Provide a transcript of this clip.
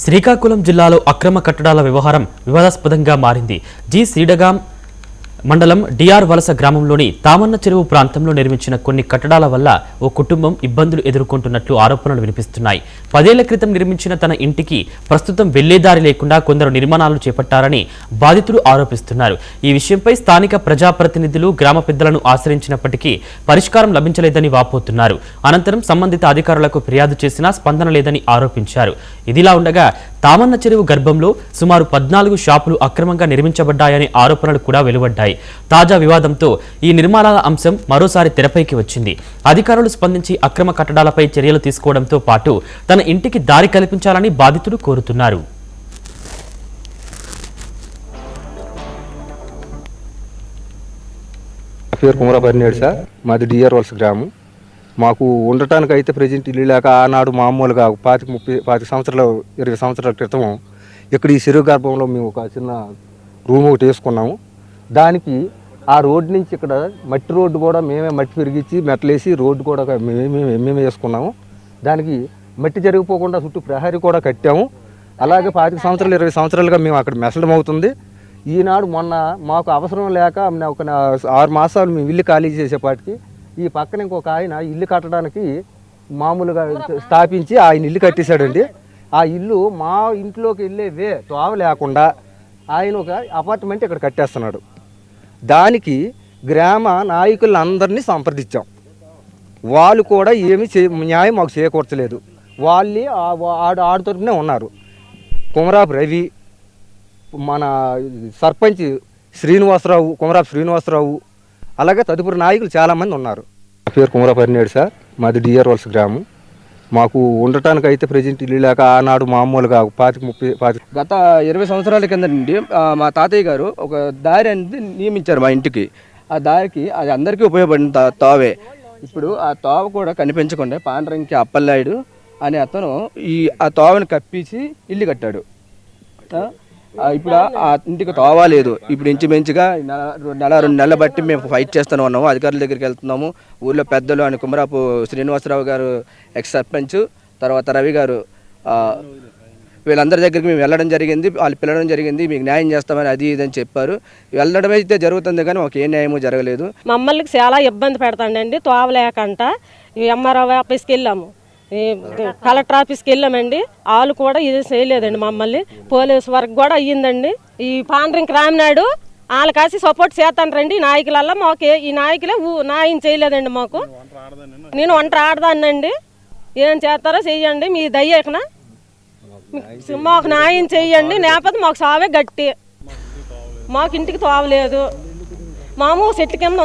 శ్రీకాకుళం జిల్లాలో అక్రమ కట్టడాల వ్యవహారం వివాదాస్పదంగా మారింది. జి శ్రీడగాం మండలం డిఆర్ వలస గ్రామంలోని తామన్న చెరువు ప్రాంతంలో నిర్మించిన కొన్ని కట్టడాల వల్ల ఓ కుటుంబం ఇబ్బందులు ఎదుర్కొంటున్నట్లు ఆరోపణలు వినిపిస్తున్నాయి. 10 ఏళ్ల క్రితం నిర్మించిన తన ఇంటికి ప్రస్తుతం వెళ్లేదారి లేకుండా కొందరు నిర్మాణాలు చేపట్టారని బాధితులు ఆరోపిస్తున్నారు. ఈ విషయంపై స్థానిక ప్రజాప్రతినిధులు గ్రామ పెద్దలను ఆశ్రయించినప్పటికీ పరిష్కారం లభించలేదని వాపోతున్నారు. అనంతరం సంబంధిత అధికారులకు ఫిర్యాదు చేసినా స్పందన లేదని ఆరోపించారు. ఇదిలా ఉండగా తామన్న చెరువు గర్భంలో సుమారు 14 షాపులు అక్రమంగా నిర్మించబడ్డాయనే ఆరోపణలు కూడా వెలువడ్డాయి. తాజా వివాదంతో ఈ నిర్మాణాల అంశం మరోసారి తెరపైకి వచ్చింది. అధికారులు స్పందించి అక్రమ కట్టడాలపై చర్యలు తీసుకోవడంతో పాటు తన ఇంటికి దారి కల్పించాలని బాధితులు కోరుతున్నారు. సార్ మాది డిఆర్ వలస గ్రామం. మాకు ఉండటానికి అయితే ప్రజెంట్ ఇల్లు లేక ఆనాడు మామూలుగా 25 సంవత్సరాలు 20 సంవత్సరాల క్రితం ఇక్కడ ఈ చెరువు గర్భంలో మేము ఒక చిన్న రూమ్ ఒకటి వేసుకున్నాము. దానికి ఆ రోడ్డు నుంచి ఇక్కడ మట్టి రోడ్డు కూడా మేమే మట్టి పెరిగించి మెట్లేసి రోడ్డు కూడా మేమే వేసుకున్నాము. దానికి మట్టి జరిగిపోకుండా చుట్టూ ప్రహరీ కూడా కట్టాము. అలాగే 25 సంవత్సరాలు 20 సంవత్సరాలుగా మేము అక్కడ మెసడం అవుతుంది. ఈనాడు మొన్న మాకు అవసరం లేక ఒక 6 మాసాలు మేము ఇల్లు ఖాళీ చేసేపాటికి ఈ పక్కన ఇంకొక ఆయన ఇల్లు కట్టడానికి మామూలుగా స్థాపించి ఆయన ఇల్లు కట్టేశాడండి. ఆ ఇల్లు మా ఇంట్లోకి వెళ్ళేవే తోవ లేకుండా ఆయన ఒక అపార్ట్మెంట్ ఇక్కడ కట్టేస్తున్నాడు. దానికి గ్రామ నాయకులందరినీ సంప్రదించాం. వాళ్ళు కూడా ఏమీ న్యాయం మాకు చేకూర్చలేదు. వాళ్ళే ఆడు తరపునే ఉన్నారు. కుమరాపు రవి, మన సర్పంచ్ శ్రీనివాసరావు, కుమరాపు శ్రీనివాసరావు, అలాగే తదుపరి నాయకులు చాలామంది ఉన్నారు. నా పేరు కుమరాపు సార్ మాది డిఆర్ వలస గ్రామం. మాకు ఉండటానికి అయితే ప్రజెంట్ ఇల్లు లేక ఆనాడు మామూలుగా 25 గత 20 సంవత్సరాల కింద నుండి మా తాతయ్య గారు ఒక దారి అనేది నియమించారు మా ఇంటికి. ఆ దారికి అది అందరికీ ఉపయోగపడిన తావే. ఇప్పుడు ఆ తోవ కూడా కనిపించకుండా పాండ్రంకి అప్పలనాయుడు అనే అతను ఆ తోవని కప్పించి ఇల్లు కట్టాడు. ఇప్పుడు ఆ ఇంటికి తోవ లేదు. ఇప్పుడు ఇంచుమించుగా 2 నెలల బట్టి మేము ఫైట్ చేస్తూనే ఉన్నాము. అధికారుల దగ్గరికి వెళ్తున్నాము. ఊళ్ళో పెద్దలు అని కుమరాపు శ్రీనివాసరావు గారు ఎక్స్ సర్పంచ్, తర్వాత రవి గారు, వీళ్ళందరి దగ్గరికి మేము వెళ్ళడం జరిగింది. వాళ్ళు పిలవడం జరిగింది. మీకు న్యాయం చేస్తామని అది ఇదని చెప్పారు. వెళ్ళడం అయితే జరుగుతుంది కానీ మాకు ఏ న్యాయమూ జరగలేదు. మమ్మల్ని చాలా ఇబ్బంది పెడతాండి. తోవ లేకంట ఎంఆర్ఓ ఆఫీస్కి వెళ్ళాము, కలెక్టర్ ఆఫీస్కి వెళ్ళామండి. వాళ్ళు కూడా ఇది చేయలేదండి. మమ్మల్ని పోలీసు వర్క్ కూడా అయ్యిందండి. ఈ పాండ్రింగ్ రామినాయుడు వాళ్ళు కాసి సపోర్ట్ చేస్తాను నాయకులల్లా మాకు ఈ నాయకులే న్యాయం చేయలేదండి. మాకు నేను ఒంటరి ఆడదాన్నండి. ఏం చేస్తారో చెయ్యండి, మీ దయ్యకన మాకు న్యాయం చెయ్యండి. లేకపోతే మాకు సావే గట్టి. మాకు ఇంటికి తోవలేదు. మాము చెట్టు కింద